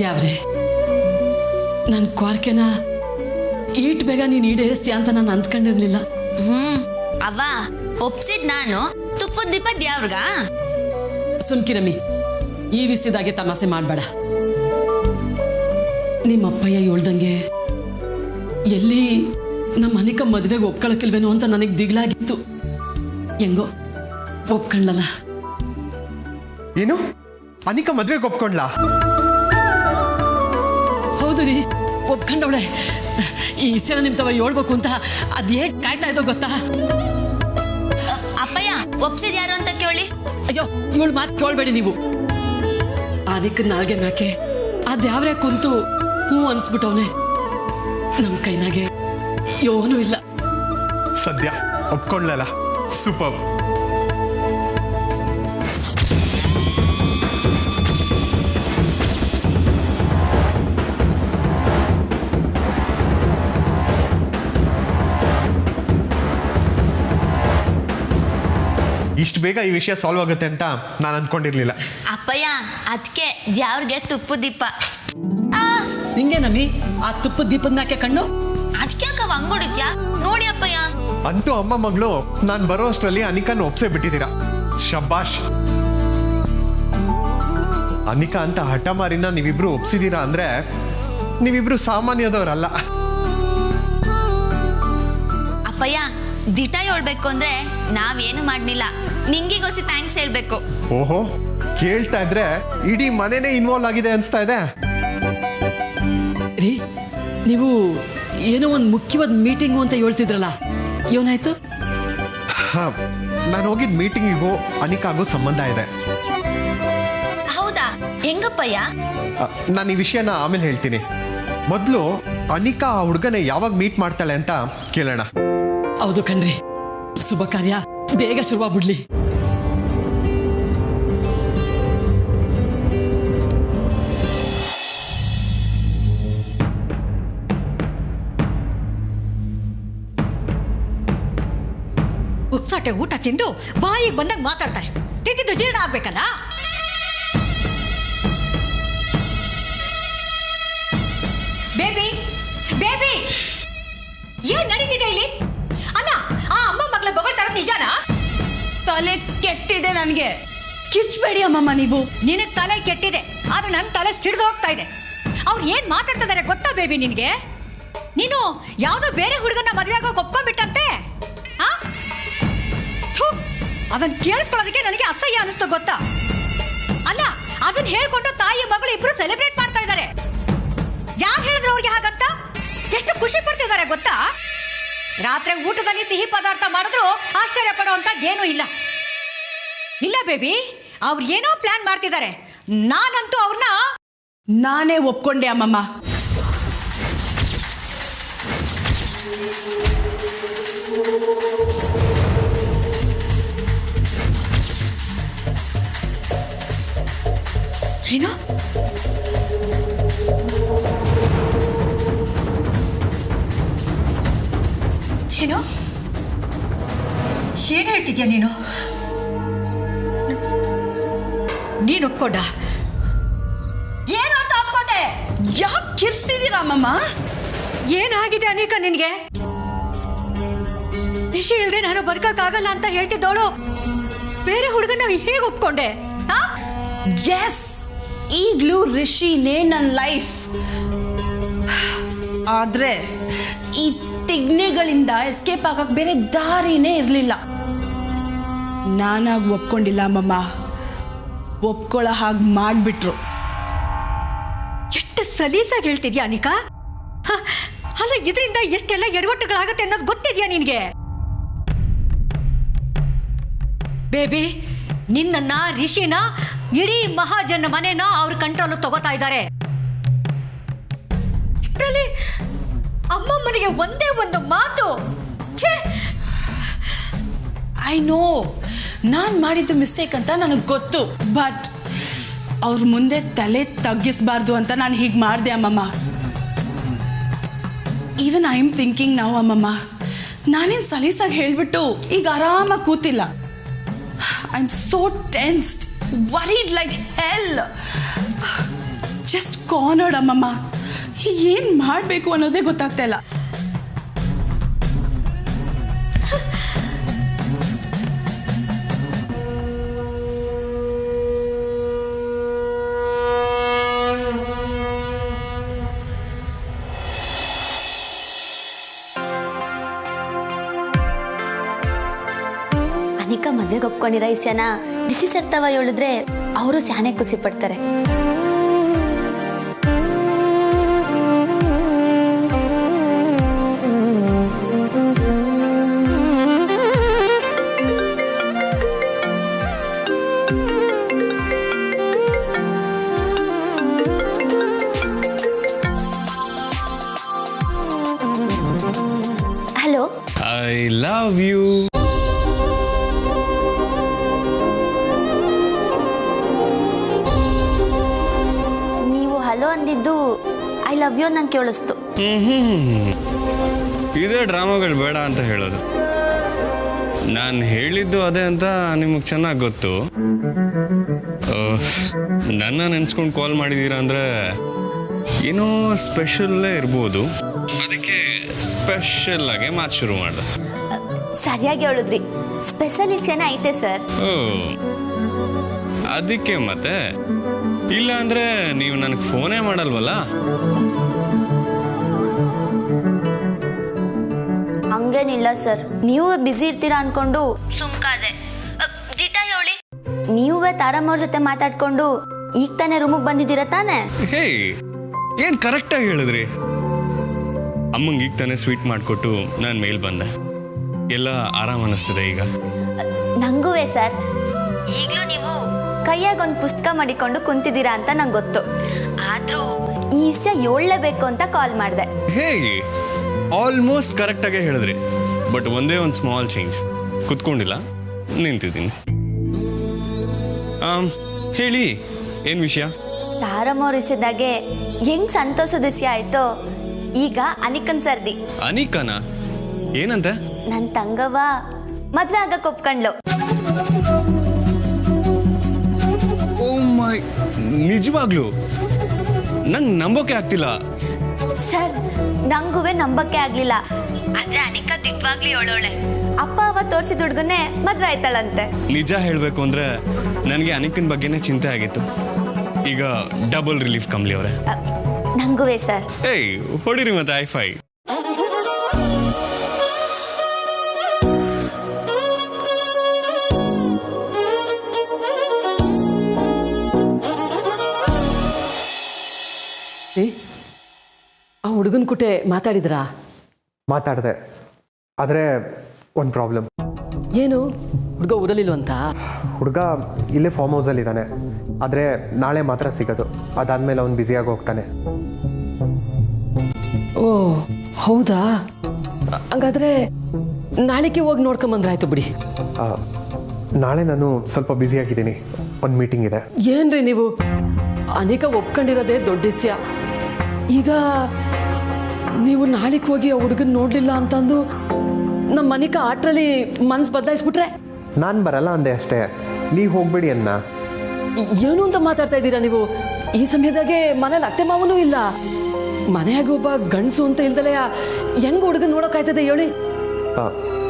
ದ್ಯಾವ್ರೆ, ನನ್ನ ಕ್ವಾರ್ಕೆನ ಈಟ್ ಬೇಗ ನೀನು ಈಡೇರಿಸ್ತೀಯ ಅಂತ ನಾನು ಅಂದ್ಕೊಂಡಿರ್ಲಿಲ್ಲ. ಅವ್ವ ಒಪ್ಸಿದ್ ನಾನು, ತುಪ್ಪದ ದೀಪ ದ್ಯಾವ್ರಗ. ಸುಮ್ಕಿರಮ್ಮಿ, ಈ ವಿಷಯದಾಗೆ ತಮಾಷೆ ಮಾಡಬೇಡ. ನಿಮ್ಮಪ್ಪಯ್ಯ ಹೇಳ್ದಂಗೆ ಎಲ್ಲಿ ನಮ್ಮ ಅನಿಕ ಮದುವೆಗೆ ಒಪ್ಕೊಳಕಿಲ್ವೇನೋ ಅಂತ ನನಗೆ ದಿಗ್ಲಾಗಿತ್ತು. ಹೆಂಗೋ ಒಪ್ಕೊಂಡ್ಲಲ್ಲ. ಏನು ಅನಿಕ ಮದ್ವೆಗೆ ಒಪ್ಕೊಂಡ್ಲಾ? ಹೌದು ರೀ, ಒಪ್ಕೊಂಡವಳೆ. ಈ ವಿಷಯನ ನಿಮ್ ತವ ಹೇಳ್ಬೇಕು ಅಂತ ಅದ್ ಹೇಗ್ ಕಾಯ್ತಾ ಇದ್ದೋ ಗೊತ್ತಾ? ಅಪ್ಪಯ್ಯ ಒಪ್ಸಿದ್ ಯಾರು ಅಂತ ಕೇಳಿ. ಅಯ್ಯೋ, ಇವಳು ಮಾತು ಕೇಳ್ಬೇಡಿ ನೀವು. ಅನಿಕ ನಾಲ್ಗೆ ಮ್ಯಾಕೆ ಅದ್ಯಾವ್ರೆ ಕುಂತು ಹ್ಞೂ ಅನ್ಸ್ಬಿಟ್ಟವನೆ. ನಮ್ ಕೈನಾಗೆ ಏನೂ ಇಲ್ಲ. ಸದ್ಯ ಒಪ್ಕೊಂಡ್ಲಲ್ಲ, ಸೂಪರ್. ಇಷ್ಟು ಬೇಗ ಈ ವಿಷಯ ಸಾಲ್ವ್ ಆಗುತ್ತೆ ಅಂತ ನಾನು ಅನ್ಕೊಂಡಿರ್ಲಿಲ್ಲ. ಅಪ್ಪಯ್ಯ ಅದಕ್ಕೆ ದ್ಯಾವ್ರಿಗೆ ತುಪ್ಪದ ದೀಪ. ನಿಂಗೆ ನಮ್ಮಿ ಆ ತುಪ್ಪದ ದೀಪದ ಮ್ಯಾಕೆ ಕಣ್ಣು. ಅದಕ್ಕೆ ಅಕ್ಕ ಹಂಗೊಡಿದ್ಯಾ ನೋಡಿ ಅಪ್ಪಯ್ಯ. ಅಂತೂ ಅಮ್ಮ ಮಗಳು ನಾನು ಬರೋ ಅಷ್ಟರಲ್ಲಿ ಅನಿಕನ್ ಒಪ್ಸೇ ಬಿಟ್ಟಿದ್ದೀರಾ. ಶಬ್ಬಾಷ್. ಅನಿಕಾ ಅಂತ ಹಠಮಾರಿನ ನೀವಿಬ್ರು ಒಪ್ಸಿದೀರಾ ಅಂದ್ರೆ ನೀವಿಬ್ರು ಸಾಮಾನ್ಯದವರಲ್ಲ. ಅಪ್ಪಯ್ಯ ದಿಟ ಹೇಳ್ಬೇಕು ಅಂದ್ರೆ ನಾವೇನು ಮಾಡ್ಲಿಲ್ಲ, ನಿಂಗಿಗೋಸಿ ಥ್ಯಾಂಕ್ಸ್ ಹೇಳ್ಬೇಕು. ಓಹೋ, ಕೇಳ್ತಾ ಇದ್ರೆ ಇಡೀ ಮನೆನೇ ಇನ್ವಾಲ್ವ್ ಆಗಿದೆ ಅನ್ಸ್ತಾ ಇದೆ. ರೀ, ನೀವು ಏನೋ ಒಂದು ಮುಖ್ಯವಾದ ಮೀಟಿಂಗು ಅಂತ ಹೇಳ್ತಿದ್ರಲ್ಲ, ಏನಾಯ್ತು? ನಾನು ಹೋಗಿದ್ ಮೀಟಿಂಗಿಗೂ ಅನಿಕಾಗೂ ಸಂಬಂಧ ಇದೆ. ಹೌದಾ? ಹೆಂಗಪ್ಪಯ್ಯ? ನಾನು ಈ ವಿಷಯನ ಆಮೇಲೆ ಹೇಳ್ತೀನಿ. ಮೊದಲು ಅನಿಕಾ ಆ ಹುಡುಗನ ಯಾವಾಗ ಮೀಟ್ ಮಾಡ್ತಾಳೆ ಅಂತ ಕೇಳೋಣ. ಹೌದು ಕಣ್ರಿ, ಶುಭ ಕಾರ್ಯ ಬೇಗ ಶುರುವಾಗ್ಬಿಡ್ಲಿ. ಉಕ್ಸಾಟೆ ಊಟ ತಿಂದು ಬಾಯಿಗೆ ಬಂದಾಗ ಮಾತಾಡ್ತಾರೆ. ತಿಂದಿದ್ದು ಜೀರ್ಣ ಆಗ್ಬೇಕಲ್ಲ. ಬೇಬಿ ಬೇಬಿ, ಏನ್ ನಡೀತಿದೆ ಇಲ್ಲಿ? ಅಲ್ಲ, ಆ ಅಮ್ಮ ಮಗಳ ಬಗಳ್ತಾರ ನಿಜಾನಾ? ತಲೆ ಕೆಟ್ಟಿದೆ ನನಗೆ. ಕಿರ್ಚ್ಬೇಡಿ ಅಮ್ಮಮ್ಮ ನೀವು. ನಿನಗ್ ತಲೆ ಕೆಟ್ಟಿದೆ, ಆದ್ರೆ ನನ್ ತಲೆ ಸಿಡ್ದು ಹೋಗ್ತಾ ಇದೆ. ಅವ್ರು ಏನ್ ಮಾತಾಡ್ತಿದ್ದಾರೆ ಗೊತ್ತಾ ಬೇಬಿ ನಿನ್ಗೆ? ನೀನು ಯಾವ್ದೋ ಬೇರೆ ಹುಡುಗನ ಮದುವೆಯಾಗ ಒಪ್ಕೊಂಡ್ಬಿಟ್ಟಂತೆ. ಅದನ್ನ ಕೇಳಿಸ್ಕೊಳ್ಳೋದಕ್ಕೆ ನನಗೆ ಅಸಹ್ಯ ಅನಿಸ್ತು ಗೊತ್ತಾ? ಅಲ್ಲ, ಅದನ್ನ ಹೇಳ್ಕೊಂಡು ತಾಯಿ ಮಗಳು ಇಬ್ರು ಸೆಲೆಬ್ರೇಟ್ ಮಾಡ್ತಾ ಇದ್ದಾರೆ. ಯಾರು ಹೇಳಿದ್ರು ಅವ್ರಿಗೆ ಹಾಗಂತ? ಎಷ್ಟು ಖುಷಿ ಪಡ್ತಿದ್ದಾರೆ ಗೊತ್ತಾ? ರಾತ್ರಿ ಊಟದಲ್ಲಿ ಸಿಹಿ ಪದಾರ್ಥ ಮಾಡಿದ್ರು ಆಶ್ಚರ್ಯ ಪಡುವಂತ ಏನೂ ಇಲ್ಲ. ಇಲ್ಲ ಬೇಬಿ, ಅವ್ರು ಏನೋ ಪ್ಲಾನ್ ಮಾಡ್ತಿದ್ದಾರೆ. ನಾನಂತೂ ಅವ್ರನ್ನ ನಾನೇ ಒಪ್ಕೊಂಡೆ ಅಮ್ಮಮ್ಮ. ಏನು? ಏನು ಏನ್ ಹೇಳ್ತಿದ್ಯಾ ನೀನು? ನೀನು ಒಪ್ಕೊಂಡ? ಏನು ಅಂತ ಒಪ್ಕೊಂಡೆ? ಯಾಕೆ ಕಿರ್ಚ್ತಿದ್ದೀರಾ ಅಮ್ಮಮ್ಮ? ಏನಾಗಿದೆ ಅನೇಕ ನಿನ್ಗೆ? ನಿಶಿ ಇಲ್ದೆ ನಾನು ಬದುಕಕ್ಕಾಗಲ್ಲ ಅಂತ ಹೇಳ್ತಿದ್ದವಳು ಬೇರೆ ಹುಡುಗನ ಹೇಗೆ ಒಪ್ಕೊಂಡೆ? ಎಸ್, ಈಗ್ಲೂ ರಿಷಿನೇ ನನ್ನ ಲೈಫ್. ಆದ್ರೆ ಈ ತಿಗ್ನೆಗಳಿಂದ ಎಸ್ಕೇಪ್ ಆಗಕ್ ಬೇರೆ ದಾರಿನೇ ಇರಲಿಲ್ಲ. ನಾನಾಗಿ ಒಪ್ಕೊಂಡಿಲ್ಲ ಅಮ್ಮಮ್ಮ, ಒಪ್ಕೊಳ್ಳೋ ಹಾಗೆ ಮಾಡ್ಬಿಟ್ರು. ಎಷ್ಟು ಸಲೀಸಾಗಿ ಹೇಳ್ತಿದ್ಯಾ ಅನಿಕಾ? ಅಲ್ಲ, ಇದರಿಂದ ಎಷ್ಟೆಲ್ಲ ಎಡವಟ್ಟುಗಳಾಗತ್ತೆ ಅನ್ನೋದು ಗೊತ್ತಿದ್ಯಾ ನಿನ್ಗೆ? ಬೇಬಿ, ನಿನ್ನ ರಿಷಿನ ಇಡೀ ಮಹಾಜನ ಮನೆನ ಅವ್ರ ಕಂಟ್ರೋಲ್ ತಗೋತಾ ಇದ್ದಾರೆ. ಇಷ್ಟರಲ್ಲಿ ಅಮ್ಮಮ್ಮನಿಗೆ ಒಂದೇ ಒಂದು ಮಾತು. ಐ ನೋ, ನಾನು ಮಾಡಿದ್ದು ಮಿಸ್ಟೇಕ್ ಅಂತ ನನಗೆ ಗೊತ್ತು. ಬಟ್ ಅವ್ರ ಮುಂದೆ ತಲೆ ತಗ್ಗಿಸ್ಬಾರ್ದು ಅಂತ ನಾನು ಹೀಗೆ ಮಾಡಿದೆ ಅಮ್ಮಮ್ಮ. ಈವನ್ ಐ ಆಮ್ ಥಿಂಕಿಂಗ್ ನಾವು ಅಮ್ಮಮ್ಮ, ನಾನೇನು ಸಲೀಸಾಗಿ ಹೇಳ್ಬಿಟ್ಟು ಈಗ ಆರಾಮಾಗಿ ಕೂತಿಲ್ಲ. I am so tensed, worried like hell. Just cornered ಅಮ್ಮಮ್ಮ. ಏನು ಮಾಡಬೇಕು ಅನ್ನೋದೇ ಗೊತ್ತಾಗ್ತಾ ಇಲ್ಲ. ಅನಿಕಾ ಮದ್ವೆಗೆ ಒಪ್ಕೊಂಡಿರೋ ವಿಷಯನ ರಿಸಿ ಸರ್ತಾವ ಹೇಳಿದ್ರೆ ಅವರು ಸ್ಯಾನೆ ಖುಷಿ ಪಡ್ತಾರೆ. Hello, I love you. Hello ಅಂದಿದ್ದು ಐ ಲವ್ ಯು ನಂಗೆ ಕೇಳಿಸ್ತು. ಇದೇ ಡ್ರಾಮಾಗಳು ಬೇಡ ಅಂತ ಹೇಳೋದು. ನಾನು ಹೇಳಿದ್ದು ಅದೇ ಅಂತ ನಿಮಗೆ ಚೆನ್ನಾಗಿ ಗೊತ್ತು. ನನ್ನ ನೆನ್ಸ್ಕೊಂಡು ಕಾಲ್ ಮಾಡಿದ್ದೀರಾ ಅಂದರೆ ಏನೋ ಸ್ಪೆಷಲ್ಲೇ ಇರ್ಬೋದು. ಅದಕ್ಕೆ ಸ್ಪೆಷಲ್ ಆಗಿ ಮಾತು ಶುರು ಮಾಡಿದೆ. ಸರಿಯಾಗಿ ಹೇಳಿದ್ರಿ, ಸ್ಪೆಷಲ್ ವಿಷಯನ ಐತೆ ಸರ್. ಅದಕ್ಕೆ ಮತ್ತೆ ಇಲ್ಲ ಅಂದ್ರೆ ನೀವು ನನಗೆ ಫೋನೇ ಮಾಡಲ್ವಲ್ಲ. ಹಂಗೇನಿಲ್ಲ ಸರ್, ನೀವು ಬ್ಯುಸಿ ಇರ್ತೀರಾ ಅನ್ಕೊಂಡು ಸುಮ್ಕಾದೆ. ದಿಟ ಹೇಳಿ, ನೀವೇ ತಾರಮ್ಮವ್ರ ಜೊತೆ ಮಾತಾಡ್ಕೊಂಡು ಈಗ ತಾನೇ ರೂಮಿಗೆ ಬಂದಿದ್ದೀರ ತಾನೆ? ಹೇ, ಏನ್ ಕರೆಕ್ಟಾಗಿ ಹೇಳಿದ್ರಿ. ಅಮ್ಮಂಗೆ ಈಗ ತಾನೇ ಸ್ವೀಟ್ ಮಾಡಿಕೊಟ್ಟು ನಾನು ಮೇಲ್ ಬಂದೆ. ಎಲ್ಲ ಆರಾಮ ಅನ್ನಿಸ್ತಿದೆ ಈಗ. ನಂಗೂ ಸರ್, ಈಗಲೂ ನೀವು ಕೈಯಾಗ ಒಂದು ಪುಸ್ತಕ ಮಾಡಿಕೊಂಡು ಕುಂತಿದ್ದೀರಾ ಅಂತ ನಂಗೆ ಗೊತ್ತು. ಆದ್ರೂ ಈ ವಿಷಯ ಹೇಳಲೇಬೇಕು ಅಂತ ಕಾಲ್ ಮಾಡಿದೆ. ಹೇ, ಆಲ್ಮೋಸ್ಟ್ ಕರೆಕ್ಟಾಗೇ ಹೇಳಿದ್ರಿ. ಬಟ್ ಒಂದೇ ಒಂದು ಸ್ಮಾಲ್ ಚೇಂಜ್. ಕುತ್ಕೊಂಡಿಲ್ಲ, ನಿಂತಿದ್ದೀನಿ. ಹೇಳಿ, ಏನು ವಿಷಯ? ತಾರಮ್ಮವ್ರ ವಿಷಯದಾಗೆ ಹೆಂಗ್ ಸಂತೋಷದ ವಿಷಯ ಆಯ್ತೋ ಈಗ ಅನಿಕನ್ ಸರ್ದಿ. ಅನಿಕನ ಏನಂತೆ? ನನ್ನ ತಂಗವ್ವ ಮದ್ವೆ ಆಗಕ್ಕೆ ಒಪ್ಕೊಂಡ್ಲು. ಓ ಮೈ, ನಿಜವಾಗ್ಲು ನಂಗೆ ನಂಬೋಕೆ ಆಗ್ತಿಲ್ಲ ಸರ್. ನಂಗೂ ನಂಬಕ್ಕೆ ಆಗ್ಲಿಲ್ಲ. ಆದ್ರೆ ಅನಿಕಾ ದಿಟ್ವಾಗ್ಲಿ ಹೇಳೋಳೆ, ಅಪ್ಪ ಅವ್ವ ತೋರಿಸಿದ ಹುಡುಗನ್ನೇ ಮದ್ವೆ ಆಯ್ತಾಳಂತೆ. ನಿಜ ಹೇಳಬೇಕು ಅಂದ್ರೆ ನನಗೆ ಅನಿಕನ್ ಬಗ್ಗೆನೇ ಚಿಂತೆ ಆಗಿತ್ತು. ಈಗ ಡಬಲ್ ರಿಲೀಫ್ ಕಮ್ಲಿ ಅವರೇ. ನಂಗೂ ಸರ್. ಏಯ್, ಹೊಡಿರಿ ಮತ್ತೆ ಐಫೈ. ಆ ಹುಡುಗನ ಕುಟೆ ಮಾತಾಡಿದ್ರಾ? ಮಾತಾಡಿದೆ, ಆದರೆ ಒಂದು ಪ್ರಾಬ್ಲಮ್. ಏನು? ಹುಡುಗ ಊರಲ್ಲಿಲ್ವಂತ? ಹುಡುಗ ಇಲ್ಲೇ ಫಾರ್ಮ್ ಹೌಸಲ್ಲಿದ್ದಾನೆ, ಆದರೆ ನಾಳೆ ಮಾತ್ರ ಸಿಗೋದು. ಅದಾದಮೇಲೆ ಅವ್ನು ಬ್ಯುಸಿಯಾಗಿ ಹೋಗ್ತಾನೆ. ಓ ಹೌದಾ? ಹಂಗಾದ್ರೆ ನಾಳೆಗೆ ಹೋಗಿ ನೋಡ್ಕೊಂಬಂದ್ರಾಯ್ತು ಬಿಡಿ. ನಾಳೆ ನಾನು ಸ್ವಲ್ಪ ಬ್ಯುಸಿಯಾಗಿದ್ದೀನಿ, ಒಂದು ಮೀಟಿಂಗ್ ಇದೆ. ಏನ್ರಿ ನೀವು? ಅನಿಕಾ ಒಪ್ಕೊಂಡಿರೋದೇ ದೊಡ್ಡ ವಿಷಯ. ಈಗ ನೀವು ನಾಳೆಗೆ ಹೋಗಿ ಆ ಹುಡುಗನ ನೋಡಲಿಲ್ಲ ಅಂತಂದು ನಮ್ಮ ಅನಿಕಾ ಆಟ್ರಲ್ಲಿ ಮನ್ಸು ಬದಲಾಯಿಸ್ಬಿಟ್ರೆ? ನಾನು ಬರಲ್ಲ ಅಂದೆ ಅಷ್ಟೇ, ನೀವು ಹೋಗ್ಬೇಡಿ ಅನ್ನ. ಏನು ಅಂತ ಮಾತಾಡ್ತಾ ಇದ್ದೀರಾ ನೀವು? ಈ ಸಮಯದಾಗೆ ಮನೇಲಿ ಅತ್ತೆ ಮಾವನೂ ಇಲ್ಲ, ಮನೆಯಾಗ ಒಬ್ಬ ಗಂಡಸು ಅಂತ ಇಲ್ದಲೆ ಹೆಂಗ್ ಹುಡುಗನ್ ನೋಡೋಕಾಯ್ತದೆ ಹೇಳಿ?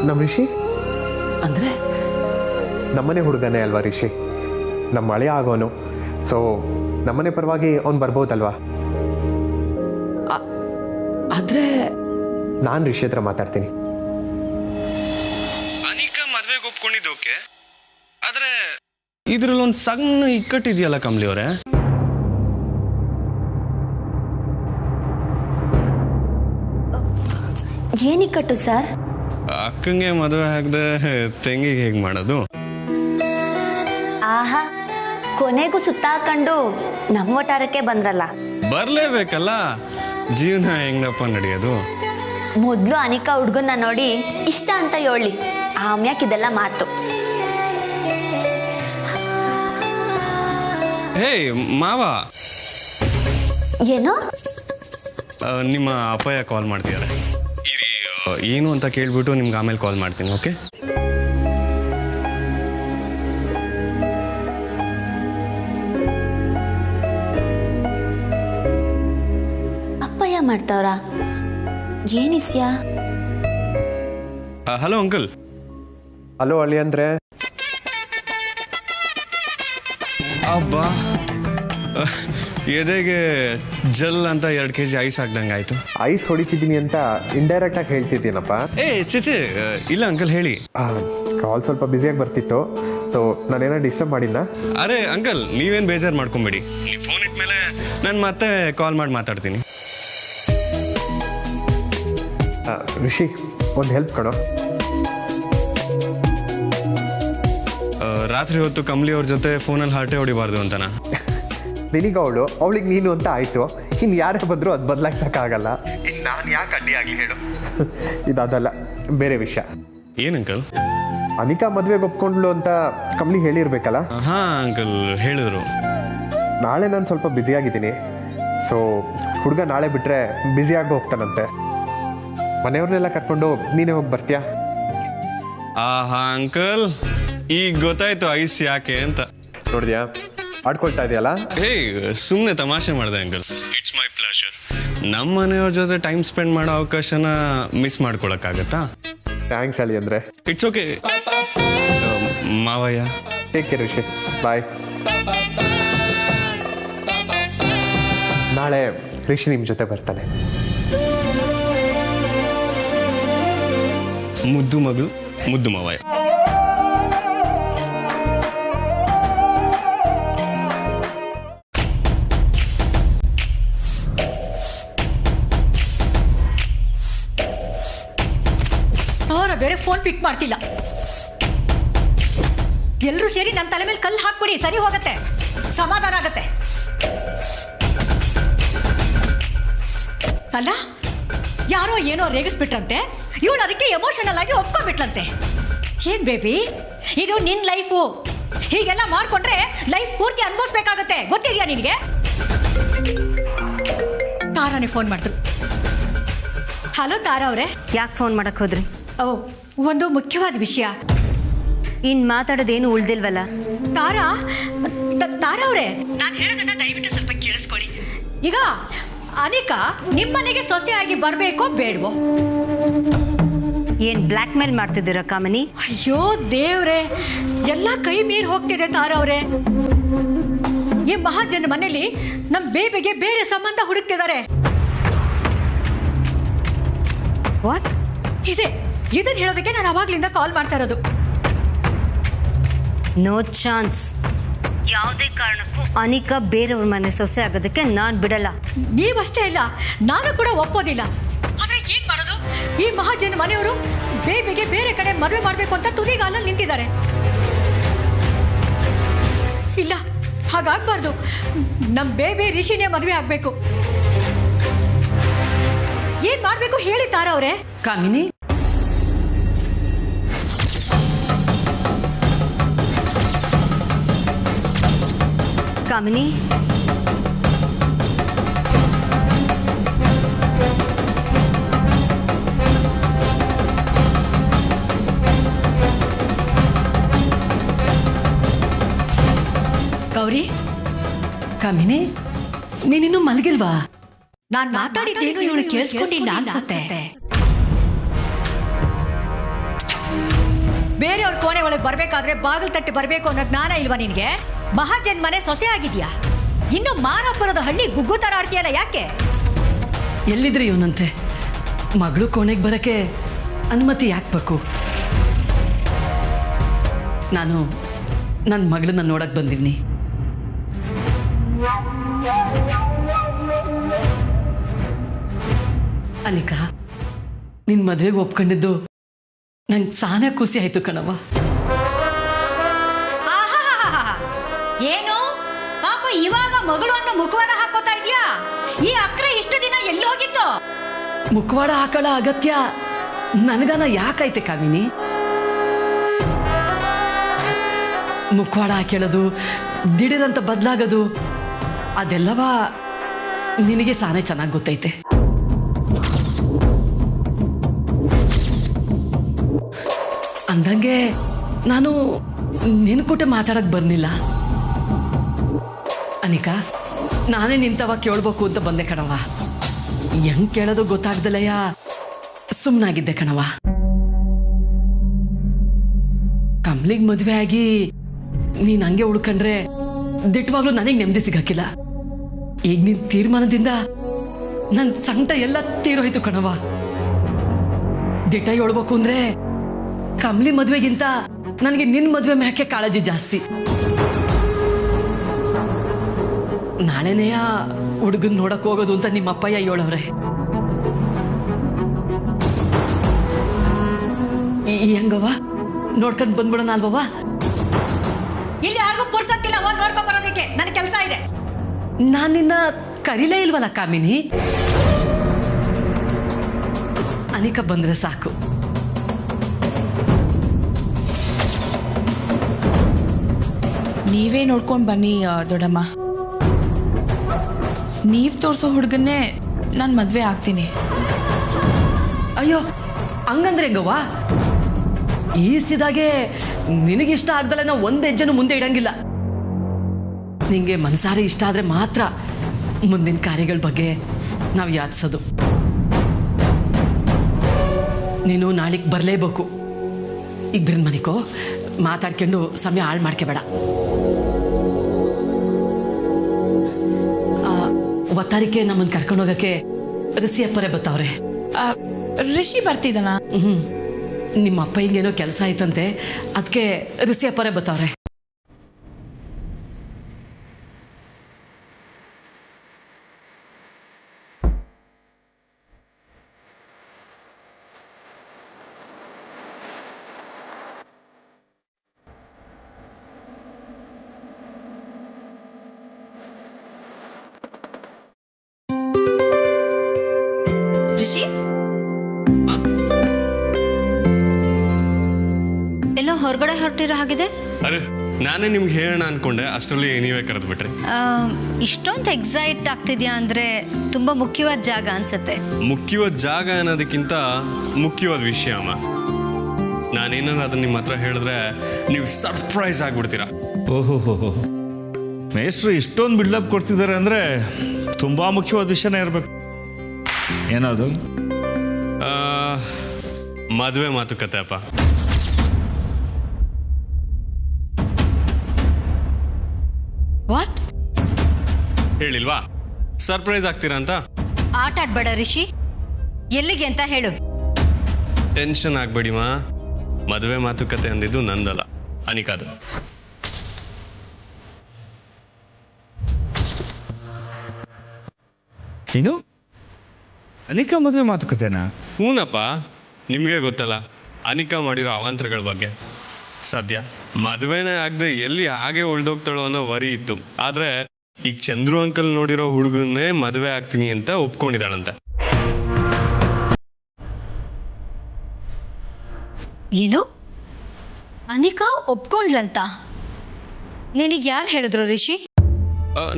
ನಮ್ಮ ರಿಷಿ ಅಂದ್ರೆ ನಮ್ಮನೆ ಹುಡುಗನೇ ಅಲ್ವಾ ರಿಷಿ, ನಮ್ಮ ಮಳೆ ಆಗೋನು. ಸೊ ನಮ್ಮನೆ ಪರವಾಗಿ ಅವ್ನು ಬರ್ಬೋದಲ್ವಾ? ಆದ್ರೆ ನಾನು ರಿಷಿ ಹತ್ರ ಮಾತಾಡ್ತೀನಿ. ಅನಿಕಾ ಮದ್ವೆಗೆ ಒಪ್ಕೊಂಡಿದ್ದು ಓಕೆ, ಆದ್ರೆ ಇದ್ರಲ್ಲಿ ಒಂದು ಸಣ್ಣ ಇಕ್ಕಟ್ಟಿದೆಯಲ್ಲ ಕಮ್ಲಿ ಅವರೇ. ಏನಿಕ್ಕಟ್ಟು ಸರ್? ಅಕ್ಕಂಗೆ ಮದುವೆ ಆಗದೆ ತಂಗಿಗೆ ಹೇಗೆ ಮಾಡೋದು? ಆಹಾ, ಕೊನೆಗೂ ಸುತ್ತಾಕೊಂಡು ನಮ್ಮ ಒಟ್ಟಾರಕ್ಕೆ ಬಂದ್ರಲ್ಲ. ಬರ್ಲೇಬೇಕಲ್ಲ, ಜೀವನ ಹೆಂಗಪ್ಪ ನಡೆಯೋದು? ಮೊದ್ಲು ಅನಿಕಾ ಹುಡ್ಗನ್ನ ನೋಡಿ ಇಷ್ಟ ಅಂತ ಹೇಳಿ, ಆಮ್ಯಾಕ್ ಇದೆಲ್ಲ ಮಾತು. ಹೇ ಮಾವ, ಏನು? ನಿಮ್ಮ ಅಪ್ಪಯ್ಯ ಕಾಲ್ ಮಾಡ್ತಿದ್ದಾರೆ. ಏನು ಅಂತ ಕೇಳ್ಬಿಟ್ಟು ನಿಮ್ಗೆ ಆಮೇಲೆ ಕಾಲ್ ಮಾಡ್ತೀನಿ, ಓಕೆ? ಮಾಡ್ತಾವ್ರ? ಏನಿಸ್ಯಾ? Hello uncle. ಹಲೋ ಅಳಿ ಅಂದರೆ ಅಬ್ಬಾ, ಎದೆಗೆ ಜಲ್ ಅಂತ 2 kg ಐಸ್ ಹಾಕ್ದಂಗೆ ಆಯ್ತು. ಐಸ್ ಹೊಡಿತಿದ್ದೀನಿ ಅಂತ ಇಂಡೈರೆಕ್ಟಾಗಿ ಹೇಳ್ತಿದ್ದೀನಪ್ಪ. ಚೇಚೆ ಇಲ್ಲ ಅಂಕಲ್, ಹೇಳಿ. ಕಾಲ್ ಸ್ವಲ್ಪ ಬ್ಯುಸಿಯಾಗಿ ಬರ್ತಿತ್ತು, ಸೊ ನಾನೇನೋ ಡಿಸ್ಟರ್ಬ್ ಮಾಡಿಲ್ಲ. ಅರೆ ಅಂಕಲ್, ನೀವೇನು ಬೇಜಾರು ಮಾಡ್ಕೊಂಬೇಡಿ. ನೀವು ಫೋನ್ ಇಟ್ಮೇಲೆ ನಾನು ಮತ್ತೆ ಕಾಲ್ ಮಾಡಿ ಮಾತಾಡ್ತೀನಿ. ರಿಷಿ, ಒಂದು ಹೆಲ್ಪ್ ಕೊಡೋ. ರಾತ್ರಿ ಹೊತ್ತು ಕಮಲಿ ಅವ್ರ ಜೊತೆ ಫೋನಲ್ಲಿ ಹಾರ್ಟೇ ಹೊಡಿಬಾರ್ದು ಅಂತನಾ? ನಿನಗೆ ಅವಳಿಗೆ ನೀನು ಅಂತ ಆಯಿತು. ಇನ್ನು ಯಾರೇ ಬಂದರೂ ಅದು ಬದಲಾಯಿಸೋಕ್ಕಾಗಲ್ಲ. ಇನ್ನು ನಾನು ಯಾಕೆ ಅಡ್ಡಿ ಆಗಲಿ ಹೇಳು? ಇದಲ್ಲ, ಬೇರೆ ವಿಷಯ. ಏನು ಅಂಕಲ್? ಅನಿಕಾ ಮದುವೆಗೆ ಒಪ್ಕೊಂಡ್ಲು ಅಂತ ಕಮಲಿ ಹೇಳಿರ್ಬೇಕಲ್ಲ? ಹಾಂ ಅಂಕಲ್, ಹೇಳಿದ್ರು. ನಾಳೆ ನಾನು ಸ್ವಲ್ಪ ಬ್ಯುಸಿಯಾಗಿದ್ದೀನಿ, ಸೊ ಹುಡುಗ ನಾಳೆ ಬಿಟ್ಟರೆ ಬ್ಯುಸಿಯಾಗಿ ಹೋಗ್ತಾನಂತೆ. ಮನೆಯವ್ರನ್ನೆಲ್ಲ ಕರ್ಕೊಂಡು ನೀನೇ ಹೋಗಿ ಬರ್ತೀಯಾ? ಆಹಾ ಅಂಕಲ್, ಈಗ ಗೊತ್ತಾಯ್ತು ಐಸ್ ಯಾಕೆ ಅಂತ. ನೋಡಿದ್ಯಾ, ಆಡ್ಕೊಳ್ತಾ ಇದೆಯಲ್ಲ? ಹೇ, ಸುಮ್ಮನೆ ತಮಾಷೆ ಮಾಡಿದೆ ಅಂಕಲ್. It's my pleasure. ನಮ್ಮ ಮನೆಯವ್ರ ಜೊತೆ ಟೈಮ್ ಸ್ಪೆಂಡ್ ಮಾಡೋ ಅವಕಾಶನ ಮಿಸ್ ಮಾಡ್ಕೊಳಕ್ಕಾಗತ್ತಾ? ಥ್ಯಾಂಕ್ಸ್ ಅಳಿ ಅಂದರೆ. ಇಟ್ಸ್ ಓಕೆ ಮಾವಯ್ಯ. ಟೇಕ್ ಕೇರ್ ರಿಷಿ, ಬಾಯ್. ನಾಳೆ ರಿಷಿ ನಿಮ್ಮ ಜೊತೆ ಬರ್ತಾನೆ. ಮುದ್ದು ಮಗಳು, ಮುದ್ದು ಮಾವಯ್ಯ. ಬೇರೆ ಫೋನ್ ಪಿಕ್ ಮಾಡ್ತಿಲ್ಲ. ಎಲ್ಲರೂ ಸೇರಿ ನನ್ನ ತಲೆ ಮೇಲೆ ಕಲ್ಲು ಹಾಕ್ಬಿಡಿ, ಸರಿ ಹೋಗತ್ತೆ, ಸಮಾಧಾನ ಆಗತ್ತೆ. ಅಲ್ಲ, ಯಾರೋ ಏನೋ ರೇಗಿಸ್ಬಿಟ್ರಂತೆ, ಇವಳು ಅದಕ್ಕೆ ಎಮೋಷನಲ್ ಆಗಿ ಒಪ್ಕೊಂಡ್ಬಿಟ್ಲಂತೆ. ಏನ್ ಬೇಬಿ, ಇದು ನಿನ್ ಲೈಫು. ಹೀಗೆಲ್ಲ ಮಾಡ್ಕೊಂಡ್ರೆ ಲೈಫ್ ಪೂರ್ತಿ ಅನುಭವಿಸ್ಬೇಕಾಗತ್ತೆ, ಗೊತ್ತಿದ್ಯಾ ನಿನಗೆ? ತಾರಾನೇ ಫೋನ್ ಮಾಡಿದ್ರು. ಹಲೋ ತಾರಾ ಅವರೇ. ಯಾಕೆ ಫೋನ್ ಮಾಡಕ್ ಹೋದ್ರಿ? ಓ, ಒಂದು ಮುಖ್ಯವಾದ ವಿಷಯ. ಇನ್ ಮಾತಾಡೋದೇನು ಉಳ್ದಿಲ್ವಲ್ಲ? ತಾರಾ ಅವರೇ, ನಾನು ಹೇಳೋದನ್ನ ದಯವಿಟ್ಟು ಸ್ವಲ್ಪ ಕೇಳಿಸ್ಕೊಳ್ಳಿ. ಈಗ ಅನಿಕಾ ನಿಮ್ಮನೆಗೆ ಸೊಸೆಯಾಗಿ ಬರಬೇಕೋ ಬೇಡವೋ? ಏನ್ ಬ್ಲ್ಯಾಕ್ ಮೇಲ್ ಮಾಡ್ತಿದ್ದೀರಾ ಕಾಮಿನಿ? ಅಯ್ಯೋ ದೇವ್ರೆ, ಎಲ್ಲ ಕೈ ಮೀರಿ ಹೋಗ್ತಿದೆ ತಾರಾ ಅವರೇ. ಈ ಮಹಾಜನ ಮನೆಯಲ್ಲಿ ನಮ್ಮ ಬೇಬಿಗೆ ಬೇರೆ ಸಂಬಂಧ ಹುಡುಕ್ತಿದ್ದಾರೆ. ವಾಟ್? ಇದನ್ನ ಹೇಳೋದಕ್ಕೆ ನಾನು ಅವಾಗ್ಲಿಂದ ಕಾಲ್ ಮಾಡ್ತಾ ಇರೋದು. No chance. ಯಾವುದೇ ಕಾರಣಕ್ಕೂ ಅನಿಕಾ ಬೇರೆಯವ್ರ ಮನೆ ಸೊಸೆ ಆಗೋದಕ್ಕೆ ನಾನು ಬಿಡಲ್ಲ. ನೀವಷ್ಟೇ ಇಲ್ಲ, ನಾನು ಕೂಡ ಒಪ್ಪೋದಿಲ್ಲ. ಆದ್ರೆ ಏನ್ ಮಾಡೋದು? ಈ ಮಹಾಜನ ಮನೆಯವರು ಬೇಬಿಗೆ ಬೇರೆ ಕಡೆ ಮದುವೆ ಮಾಡ್ಬೇಕು ಅಂತ ತುದಿಗಾಲಲ್ಲಿ ನಿಂತಿದ್ದಾರೆ. ಇಲ್ಲ, ಹಾಗಾಗ್ಬಾರ್ದು. ನಮ್ ಬೇಬಿ ರಿಷಿನೇ ಮದುವೆ ಆಗ್ಬೇಕು. ಏನ್ ಮಾಡ್ಬೇಕು ಹೇಳಿ ತಾರಾ ಅವರೇ. ಕಾಮಿನಿ, ಕಾಮಿನಿ, ಗೌರಿ. ಕಾಮಿನಿ, ನೀನಿನ್ನೂ ಮಲಗಿಲ್ವಾ? ನಾನ್ ಮಾತಾಡಿದ್ದೇನು ಇವಳು ಕೇಳಿಸ್ಕೊಂಡಿಲ್ಲ ಅನ್ಸುತ್ತೆ. ಬೇರೆಯವ್ರ ಕೋಣೆ ಒಳಗೆ ಬರ್ಬೇಕಾದ್ರೆ ಬಾಗಿಲು ತಟ್ಟಿ ಬರ್ಬೇಕು ಅನ್ನೋ ಜ್ಞಾನ ಇಲ್ವಾ ನಿನ್ಗೆ? ಮಹಾಜನ್ ಮನೆ ಸೊಸೆ ಆಗಿದ್ಯಾ, ಇನ್ನು ಮಾನಪ್ಪರದ ಹಳ್ಳಿ ಗುಗ್ಗು ತರ ಆಡ್ತೀಯಲ್ಲ, ಯಾಕೆ? ಎಲ್ಲಿದ್ರೆ ಇವನಂತೆ ಮಗಳು ಕೋಣೆಗೆ ಬರಕ್ಕೆ ಅನುಮತಿ ಯಾಕೆ ಬೇಕು? ನಾನು ನನ್ನ ಮಗಳನ್ನ ನೋಡಕ್ ಬಂದಿವ್ನಿ. ಅನಿಕಾ, ನಿನ್ ಮದ್ವೆಗೆ ಒಪ್ಕೊಂಡಿದ್ದು ನಂಗೆ ಸಾನ ಖುಷಿ ಆಯ್ತು ಕಣವ್ವ. ಏನು ಪಾಪ ಇವಾಗ ಮಗಳು ಅನ್ನೋ ಮುಖವಾಡ ಹಾಕೋತಾ ಇದೀಯಾ? ಈ ಅಕ್ರೆ ಇಷ್ಟು ದಿನ ಎಲ್ಲಿ ಹೋಗಿತ್ತು? ಮುಖವಾಡ ಹಾಕೊಳ್ಳೋ ಅಗತ್ಯ ನನಗನ ಯಾಕೈತೆ ಕಾಮಿನಿ? ಮುಖವಾಡ ಹಾಕೊಳ್ಳೋದು, ದಿಢೀರಂತ ಬದಲಾಗೋದು, ಅದೆಲ್ಲವ ನಿನಗೆ ಸಾನೆ ಚೆನ್ನಾಗಿ ಗೊತ್ತೈತೆ. ಅಂದಂಗೆ ನಾನು ನಿನ್ನ ಕೂಟ ಮಾತಾಡಕ್ ಬರ್ಲಿಲ್ಲ ಅನಿಕಾ. ನಾನೇ ನಿಂತವ ಕೇಳ್ಬೇಕು ಅಂತ ಬಂದೆ ಕಣವ. ಹೆಂಗ್ ಕೇಳೋದು ಗೊತ್ತಾಗ್ದಲಯ್ಯ ಸುಮ್ಮನಾಗಿದ್ದೆ ಕಣವ. ಕಮಲಿಗೆ ಮದುವೆ ಆಗಿ ನೀನ್ ಹಂಗೆ ಉಳ್ಕೊಂಡ್ರೆ ದಿಟ್ಟವಾಗ್ಲೂ ನನಗೆ ನೆಮ್ಮದಿ ಸಿಗಕ್ಕಿಲ್ಲ. ಈಗ ನಿನ್ ತೀರ್ಮಾನದಿಂದ ನನ್ ಸಂಕಟ ಎಲ್ಲ ತೀರೋಯ್ತು ಕಣವ. ದಿಟ್ಟ ಹೇಳ್ಬೇಕು ಅಂದ್ರೆ ಕಮಲಿ ಮದ್ವೆಗಿಂತ ನನಗೆ ನಿನ್ ಮದ್ವೆ ಮ್ಯಾಕೆ ಕಾಳಜಿ ಜಾಸ್ತಿ. ನಾಳೆನೆಯ ಹುಡುಗನ್ ನೋಡಕ್ ಹೋಗೋದು ಅಂತ ನಿಮ್ಮ ಅಪ್ಪಯ್ಯ ಹೇಳವ್ರೆ. ಹೆಂಗವ್ವ ನೋಡ್ಕೊಂಡ್ ಬಂದ್ಬಿಡೋಣ ಅಲ್ವವ್ವ? ಇಲ್ಲಿ ಯಾರಿಗೂ ಪುರ್ಸಕ್ತಿಲ್ಲ, ಹೋಗಿ ನೋಡ್ಕೊಂಡ್ ಬರೋದಕ್ಕೆ ನನ್ನ ಕೆಲಸ ಇದೆ. ನಾನ್ ನಿನ್ನ ಕರೀಲೇ ಇಲ್ವಲ್ಲ ಕಾಮಿನಿ. ಅನಿಕ ಬಂದ್ರೆ ಸಾಕು. ನೀವೇ ನೋಡ್ಕೊಂಡು ಬನ್ನಿ ದೊಡ್ಡಮ್ಮ. ನೀವು ತೋರಿಸೋ ಹುಡುಗನ್ನೇ ನಾನು ಮದುವೆ ಆಗ್ತೀನಿ. ಅಯ್ಯೋ ಹಂಗಂದ್ರೆ ಹೆಂಗವ್ವ? ಈಸಿದಾಗೆ ನಿನಗಿಷ್ಟ ಆಗ್ದಲ್ಲ ನಾವು ಒಂದ್ ಹೆಜ್ಜೆನೂ ಮುಂದೆ ಇಡಂಗಿಲ್ಲ. ನಿಂಗೆ ಮನಸಾರೆ ಇಷ್ಟ ಆದ್ರೆ ಮಾತ್ರ ಮುಂದಿನ ಕಾರ್ಯಗಳ ಬಗ್ಗೆ ನಾವು ಯಾಚಿಸೋದು. ನೀನು ನಾಳೆಗೆ ಬರಲೇಬೇಕು. ಈಗ ಬಿರ್ನ್ ಮನಿಕೋ, ಮಾತಾಡ್ಕೊಂಡು ಸಮಯ ಹಾಳು ಮಾಡ್ಕೋಬೇಡ. ಒತ್ತಾರಿಕೆ ನಮ್ಮನ್ನು ಕರ್ಕೊಂಡು ಹೋಗಕ್ಕೆ ಋಷಿಯಪ್ಪರೇ ಬರ್ತಾವ್ರೆ. ಋಷಿ ಬರ್ತಿದ್ದಾನ? ನಿಮ್ಮ ಅಪ್ಪ ಹಿಂಗೇನೋ ಕೆಲಸ ಆಯ್ತಂತೆ, ಅದಕ್ಕೆ ಋಷಿಯಪ್ಪರೇ ಬರ್ತಾವ್ರೆ. ಋಷಿ ಎಲ್ಲೋ ಹೊರಗಡೆ ಹೊರಟಿರೋ ಹಾಗಿದೆ. ಅರೆ ನಾನೇ ನಿಮ್ಗೆ ಹೇಳೋಣ ಅನ್ಕೊಂಡೆ, ಅಷ್ಟರಲ್ಲಿ ನೀವೇ ಕರೆದು ಬಿಟ್ರಿ. ಇಷ್ಟೊಂದು ಎಕ್ಸೈಟ್ ಆಗ್ತಿದ್ಯಾ ಅಂದ್ರೆ ತುಂಬಾ ಮುಖ್ಯವಾದ ಜಾಗ ಅನ್ಸುತ್ತೆ. ಮುಖ್ಯವಾದ ಜಾಗ ಅನ್ನೋದಕ್ಕಿಂತ ಮುಖ್ಯವಾದ ವಿಷಯ ಅಮ್ಮ. ನಾನೇನಾದ್ರು ಅದನ್ನ ನಿಮ್ಮ ಹತ್ರ ಹೇಳಿದ್ರೆ ನೀವು ಸರ್ಪ್ರೈಸ್ ಆಗ್ಬಿಡ್ತೀರಾ. ಓಹೋ ಮೇಸ್ಟ್ರು ಇಷ್ಟೊಂದು ಬಿಲ್ಡಪ್ ಕೊಡ್ತಿದ್ದಾರೆ ಅಂದರೆ ತುಂಬ ಮುಖ್ಯವಾದ ವಿಷಯನೇ ಇರಬೇಕು. ಏನದು? ಮದುವೆ ಮಾತುಕತೆ ಅಪ್ಪ. ವಾಟ್? ಹೇಳಿಲ್ವಾ ಸರ್ಪ್ರೈಸ್ ಆಗ್ತೀರಾ ಅಂತ? ಆಟ ಆಡ್ಬೇಡ ರಿಷಿ, ಎಲ್ಲಿಗೆ ಅಂತ ಹೇಳು. ಟೆನ್ಷನ್ ಆಗ್ಬೇಡಿ ಮಾ, ಮದುವೆ ಮಾತುಕತೆ ಅಂದಿದ್ದು ನಂದಲ್ಲ, ಅನಿಕಾದು. ಏನು ಅನಿಕಾ ಮದುವೆ ಮಾತುಕತೆನಾ? ಹೂನಪ್ಪ, ನಿಮಗೆ ಗೊತ್ತಲ್ಲ ಅನಿಕಾ ಮಾಡಿರೋ ಅವಾಂತರಗಳ ಬಗ್ಗೆ. ಸದ್ಯ ಮದುವೆನೇ ಆಗದೆ ಎಲ್ಲಿ ಹಾಗೆ ಉಳ್ದೋಗ್ತಾಳೋ ಅನ್ನೋ ವರಿ ಇತ್ತು. ಆದರೆ ಈಗ ಚಂದ್ರು ಅಂಕಲ್ ನೋಡಿರೋ ಹುಡುಗನ್ನೇ ಮದುವೆ ಆಗ್ತೀನಿ ಅಂತ ಒಪ್ಕೊಂಡಿದ್ದಾಳಂತೆ. ಏನು? ಅನಿಕಾ ಒಪ್ಕೊಂಡ್ಲಂತ? ನಿನಗೆ ಯಾರು ಹೇಳಿದ್ರು ರಿಷಿ?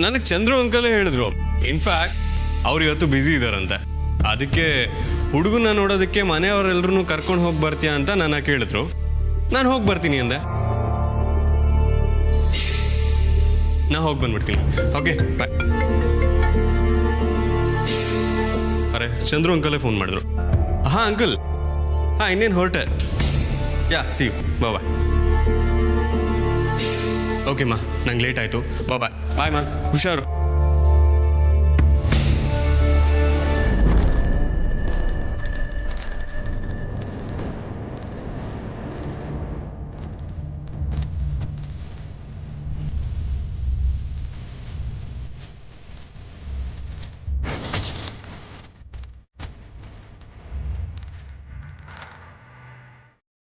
ನನಗೆ ಚಂದ್ರು ಅಂಕಲೇ ಹೇಳಿದ್ರು. ಇನ್ಫ್ಯಾಕ್ಟ್ ಅವ್ರು ಇವತ್ತು ಬ್ಯುಸಿ ಇದ್ದಾರಂತೆ. ಅದಕ್ಕೆ ಹುಡುಗನ ನೋಡೋದಕ್ಕೆ ಮನೆಯವರೆಲ್ಲರೂ ಕರ್ಕೊಂಡು ಹೋಗಿ ಬರ್ತೀಯಾ ಅಂತ ನನ್ನ ಕೇಳಿದ್ರು. ನಾನು ಹೋಗಿ ಬರ್ತೀನಿ ಅಂದೆ. ನಾ ಹೋಗಿ ಬಂದ್ಬಿಡ್ತೀನಿ. Okay bye. ಅರೆ ಚಂದ್ರು ಅಂಕಲೇ ಫೋನ್ ಮಾಡಿದ್ರು. ಹಾಂ ಅಂಕಲ್, ಹಾಂ ಇನ್ನೇನು ಹೊರಟೆ. ಯಾ ಸಿ ಯು, ಬಾಯ್. ಓಕೆ ಮಾ, ನಂಗೆ ಲೇಟ್ ಆಯಿತು. ಬಾಯ್ ಮಾ, ಹುಷಾರು.